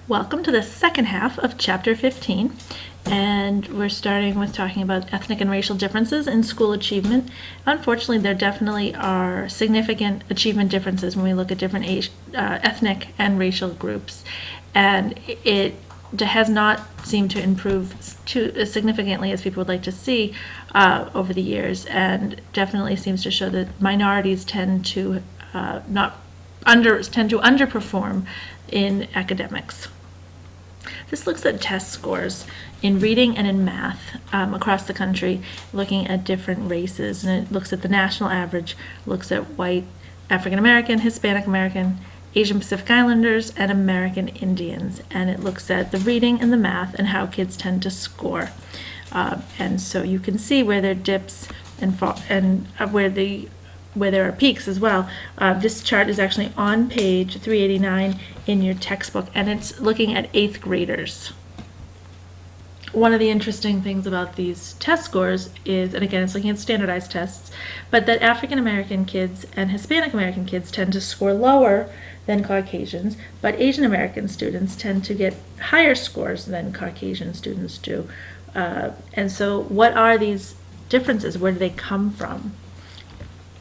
Welcome to the second half of Chapter 15, and we're starting with talking about ethnic and racial differences in school achievement. Unfortunately, there definitely are significant achievement differences when we look at different ethnic and racial groups, and it has not seemed to improve too significantly as people would like to see over the years, and definitely seems to show that minorities tend to underperform in academics. This looks at test scores in reading and in math across the country, looking at different races, and it looks at the national average, looks at white, African American, Hispanic American, Asian Pacific Islanders, and American Indians, and it looks at the reading and the math and how kids tend to score. And so you can see where there are dips and where there are peaks as well. This chart is actually on page 389 in your textbook, and it's looking at 8th graders. One of the interesting things about these test scores is, and again, it's looking at standardized tests, but that African American kids and Hispanic American kids tend to score lower than Caucasians, but Asian American students tend to get higher scores than Caucasian students do. And so what are these differences? Where do they come from?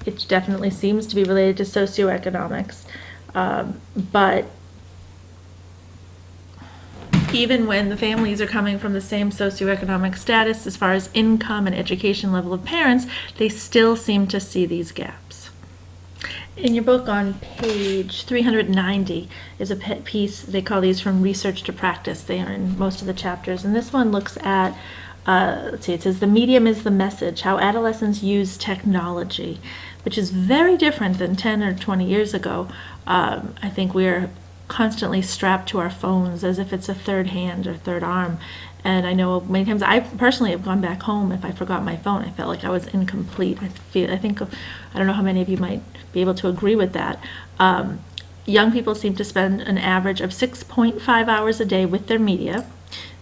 It definitely seems to be related to socioeconomics, but even when the families are coming from the same socioeconomic status as far as income and education level of parents, they still seem to see these gaps. In your book on page 390 is a piece, they call these from research to practice. They are in most of the chapters, and this one looks at let's see, it says the medium is the message, how adolescents use technology, which is very different than 10 or 20 years ago. I think we're constantly strapped to our phones as if it's a third hand or third arm. And I know many times I personally have gone back home if I forgot my phone. I felt like I was incomplete. I don't know how many of you might be able to agree with that. Young people seem to spend an average of 6.5 hours a day with their media,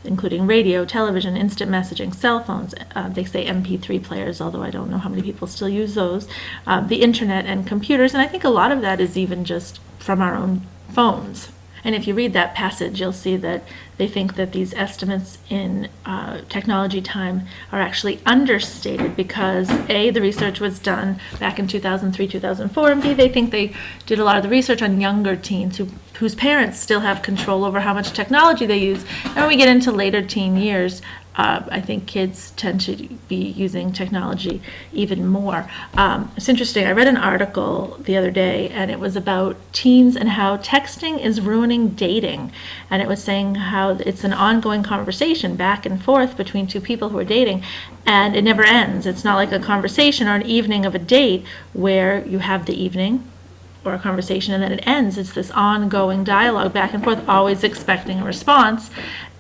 including radio, television, instant messaging, cell phones. They say MP3 players, although I don't know how many people still use those, the internet and computers, and I think a lot of that is even just from our own phones. And if you read that passage, you'll see that they think that these estimates in technology time are actually understated because A, the research was done back in 2003, 2004, and B, they think they did a lot of the research on younger teens whose parents still have control over how much technology they use. And when we get into later teen years, I think kids tend to be using technology even more. It's interesting. I read an article the other day, and it was about teens and how texting is ruining dating. And it was saying how it's an ongoing conversation back and forth between two people who are dating, and it never ends. It's not like a conversation or an evening of a date where you have the evening or a conversation and then it ends. It's this ongoing dialogue back and forth, always expecting a response.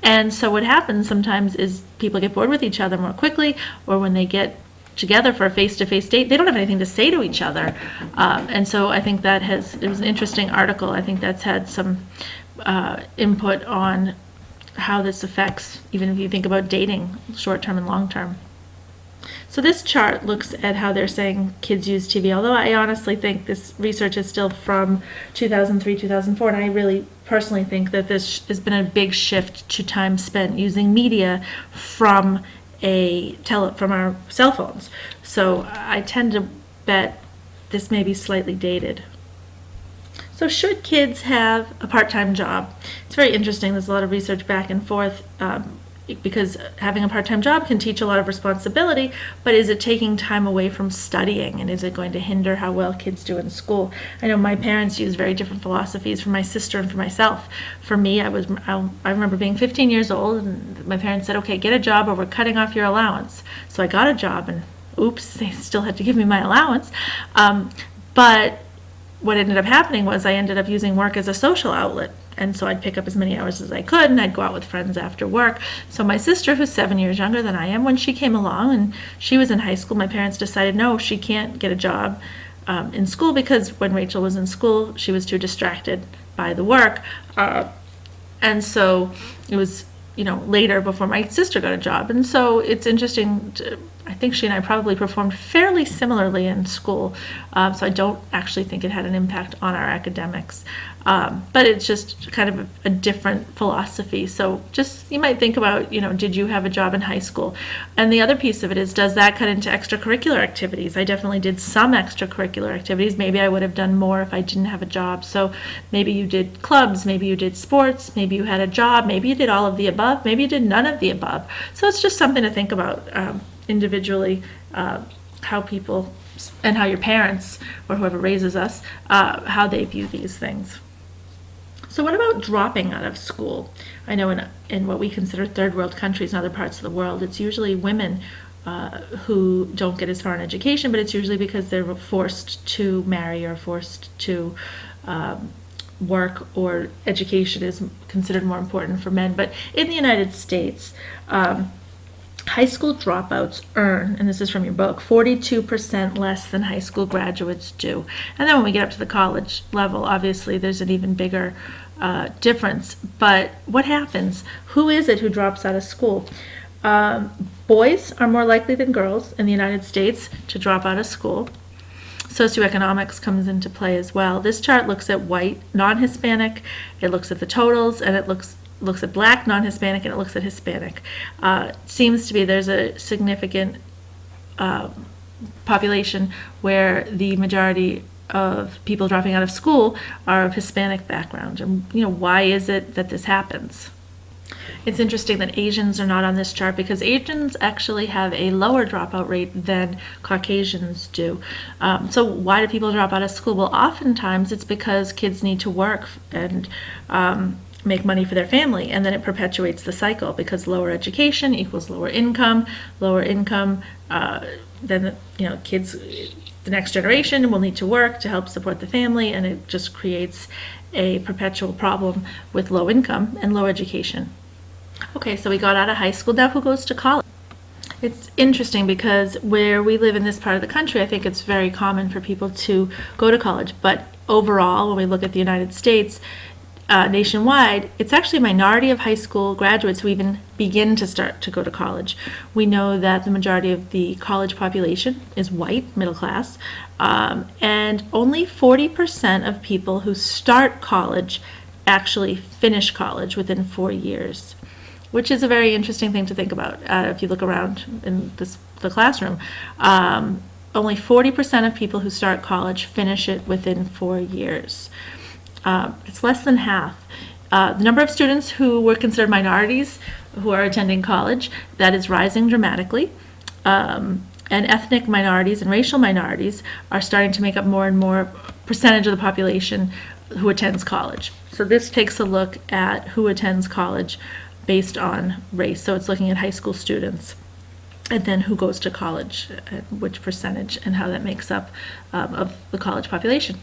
And so what happens sometimes is people get bored with each other more quickly, or when they get together for a face-to-face date, they don't have anything to say to each other. And so I think it was an interesting article. I think that's had some input on how this affects, even if you think about dating, short-term and long-term. So this chart looks at how they're saying kids use TV, although I honestly think this research is still from 2003, 2004, and I really personally think that this has been a big shift to time spent using media from our cell phones. So I tend to bet this may be slightly dated. So should kids have a part-time job? It's very interesting. There's a lot of research back and forth because having a part-time job can teach a lot of responsibility, but is it taking time away from studying, and is it going to hinder how well kids do in school? I know my parents use very different philosophies for my sister and for myself. For me, I remember being 15 years old, and my parents said, okay, get a job or we're cutting off your allowance. So I got a job, and oops, they still had to give me my allowance. But what ended up happening was I ended up using work as a social outlet. And so I'd pick up as many hours as I could, and I'd go out with friends after work. So my sister, who's 7 years younger than I am, when she came along and she was in high school, my parents decided, no, she can't get a job in school, because when Rachel was in school, she was too distracted by the work. And so it was, later before my sister got a job. And so it's interesting I think she and I probably performed fairly similarly in school, so I don't actually think it had an impact on our academics. But it's just kind of a different philosophy. So just, you might think about, did you have a job in high school? And the other piece of it is, does that cut into extracurricular activities? I definitely did some extracurricular activities. Maybe I would have done more if I didn't have a job. So maybe you did clubs, maybe you did sports, maybe you had a job, maybe you did all of the above, maybe you did none of the above. So it's just something to think about individually, how people and how your parents or whoever raises us, how they view these things. So what about dropping out of school? I know in what we consider third world countries and other parts of the world, it's usually women who don't get as far in education, but it's usually because they're forced to marry or forced to work, or education is considered more important for men. But in the United States, high school dropouts earn, and this is from your book, 42% less than high school graduates do. And then when we get up to the college level, obviously there's an even bigger difference. But what happens? Who is it who drops out of school? Boys are more likely than girls in the United States to drop out of school. Socioeconomics comes into play as well. This chart looks at white, non-Hispanic, it looks at the totals, and it looks at black, non-Hispanic, and it looks at Hispanic. Seems to be there's a significant population where the majority of people dropping out of school are of Hispanic background. And why is it that this happens? It's interesting that Asians are not on this chart, because Asians actually have a lower dropout rate than Caucasians do. So why do people drop out of school? Well, oftentimes it's because kids need to work and make money for their family, and then it perpetuates the cycle, because lower education equals lower income, then kids, the next generation will need to work to help support the family, and it just creates a perpetual problem with low income and low education. Okay, so we got out of high school. Now who goes to college? It's interesting because where we live in this part of the country, I think it's very common for people to go to college. But overall, when we look at the United States, nationwide, it's actually a minority of high school graduates who even begin to start to go to college. We know that the majority of the college population is white, middle class, and only 40% of people who start college actually finish college within 4 years, which is a very interesting thing to think about. If you look around in the classroom, only 40% of people who start college finish it within 4 years. It's less than half. The number of students who were considered minorities who are attending college, that is rising dramatically. And ethnic minorities and racial minorities are starting to make up more and more percentage of the population who attends college. So this takes a look at who attends college based on race. So it's looking at high school students, and then who goes to college, which percentage, and how that makes up of the college population.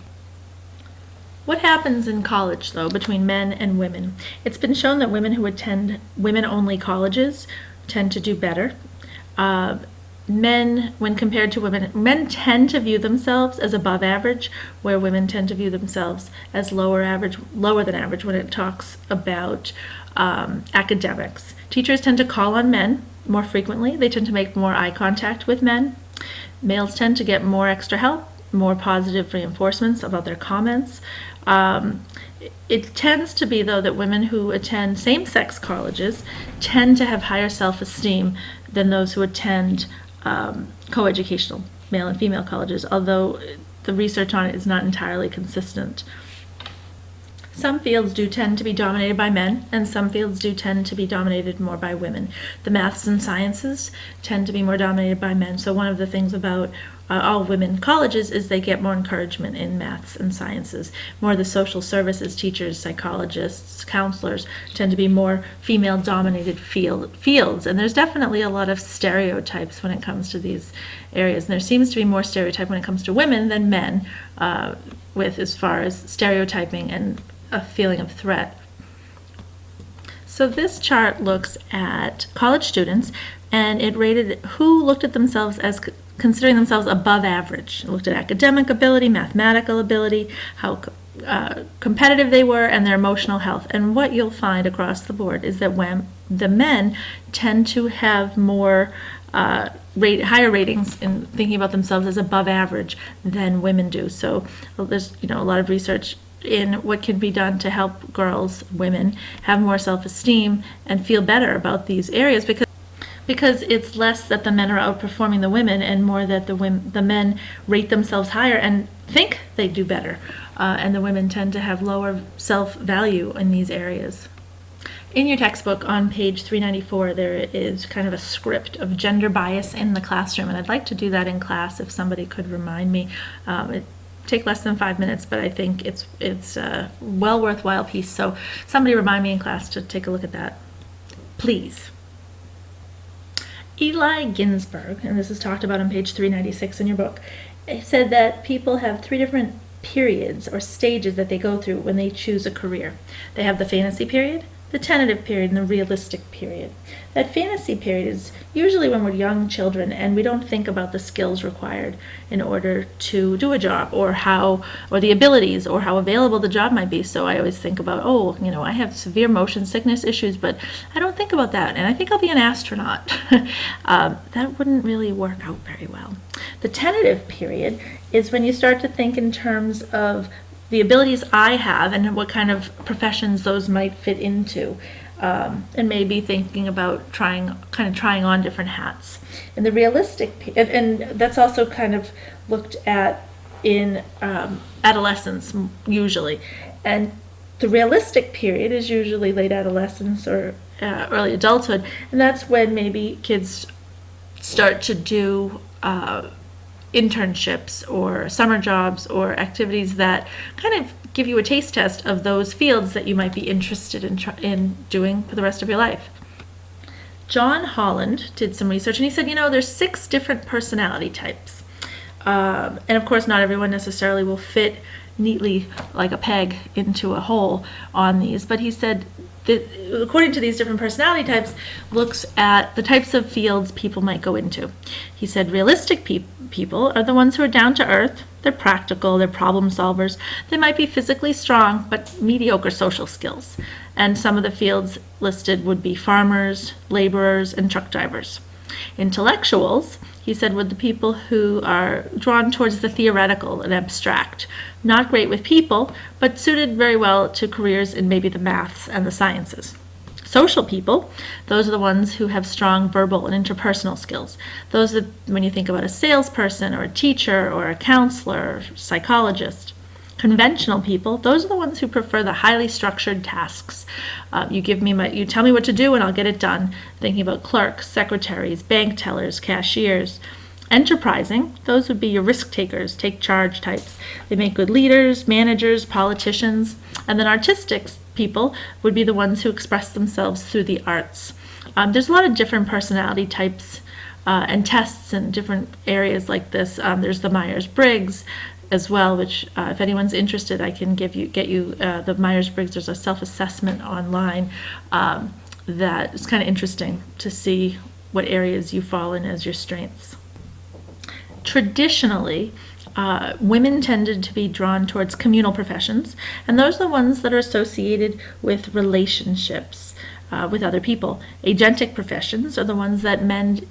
What happens in college, though, between men and women? It's been shown that women who attend women-only colleges tend to do better. Men, when compared to women, men tend to view themselves as above average, where women tend to view themselves as lower than average when it talks about academics. Teachers tend to call on men more frequently. They tend to make more eye contact with men. Males tend to get more extra help, more positive reinforcements about their comments. It tends to be, though, that women who attend same-sex colleges tend to have higher self-esteem than those who attend coeducational male and female colleges, although the research on it is not entirely consistent. Some fields do tend to be dominated by men, and some fields do tend to be dominated more by women. The maths and sciences tend to be more dominated by men. So one of the things about all women colleges is they get more encouragement in maths and sciences. More of the social services, teachers, psychologists, counselors tend to be more female-dominated fields. And there's definitely a lot of stereotypes when it comes to these areas. And there seems to be more stereotype when it comes to women than men, with as far as stereotyping and a feeling of threat. So this chart looks at college students, and it rated who looked at themselves as considering themselves above average. It looked at academic ability, mathematical ability, how competitive they were, and their emotional health. And what you'll find across the board is that when the men tend to have more higher ratings in thinking about themselves as above average than women do. So there's a lot of research in what can be done to help girls, women, have more self-esteem and feel better about these areas, because it's less that the men are outperforming the women and more that the men rate themselves higher and think they do better, and the women tend to have lower self-value in these areas. In your textbook on page 394, there is kind of a script of gender bias in the classroom, and I'd like to do that in class if somebody could remind me. It take less than 5 minutes, but I think it's a well worthwhile piece, so somebody remind me in class to take a look at that, please. Eli Ginsberg, and this is talked about on page 396 in your book, said that people have 3 different periods or stages that they go through when they choose a career. They have the fantasy period, the tentative period, and the realistic period. That fantasy period is usually when we're young children and we don't think about the skills required in order to do a job, or the abilities, or how available the job might be. So I always think about, I have severe motion sickness issues, but I don't think about that, and I think I'll be an astronaut. That wouldn't really work out very well. The tentative period is when you start to think in terms of the abilities I have and what kind of professions those might fit into, and maybe thinking about trying on different hats. And the realistic, and that's also kind of looked at in adolescence usually. And the realistic period is usually late adolescence or early adulthood, and that's when maybe kids start to do internships or summer jobs or activities that kind of give you a taste test of those fields that you might be interested in doing for the rest of your life. John Holland did some research, and he said, there's 6 different personality types. And of course, not everyone necessarily will fit neatly like a peg into a hole on these, but he said that according to these different personality types, looks at the types of fields people might go into. He said realistic people are the ones who are down to earth, they're practical, they're problem solvers, they might be physically strong, but mediocre social skills. And some of the fields listed would be farmers, laborers, and truck drivers. Intellectuals, he said, were the people who are drawn towards the theoretical and abstract, not great with people, but suited very well to careers in maybe the maths and the sciences. Social people, those are the ones who have strong verbal and interpersonal skills. Those are when you think about a salesperson or a teacher or a counselor or psychologist. Conventional people, those are the ones who prefer the highly structured tasks. You tell me what to do and I'll get it done. Thinking about clerks, secretaries, bank tellers, cashiers. Enterprising, those would be your risk takers, take charge types. They make good leaders, managers, politicians. And then artistic people would be the ones who express themselves through the arts. There's a lot of different personality types and tests in different areas like this. There's the Myers-Briggs as well, which if anyone's interested, I can get you the Myers-Briggs. There's a self-assessment online that is kind of interesting to see what areas you fall in as your strengths. Traditionally, women tended to be drawn towards communal professions, and those are the ones that are associated with relationships with other people. Agentic professions are the ones that men,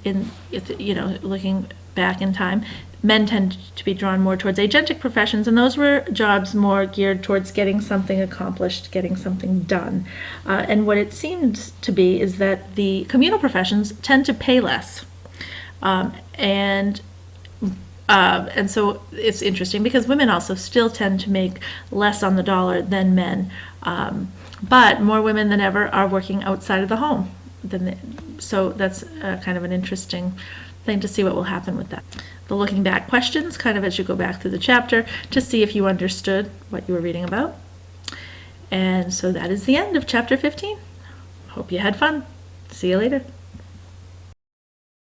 looking back in time, men tend to be drawn more towards agentic professions, and those were jobs more geared towards getting something accomplished, getting something done. And what it seems to be is that the communal professions tend to pay less. And so it's interesting because women also still tend to make less on the dollar than men, but more women than ever are working outside of the home. So that's kind of an interesting thing to see what will happen with that. The looking back questions, kind of as you go back through the chapter, to see if you understood what you were reading about. And so that is the end of chapter 15. Hope you had fun. See you later.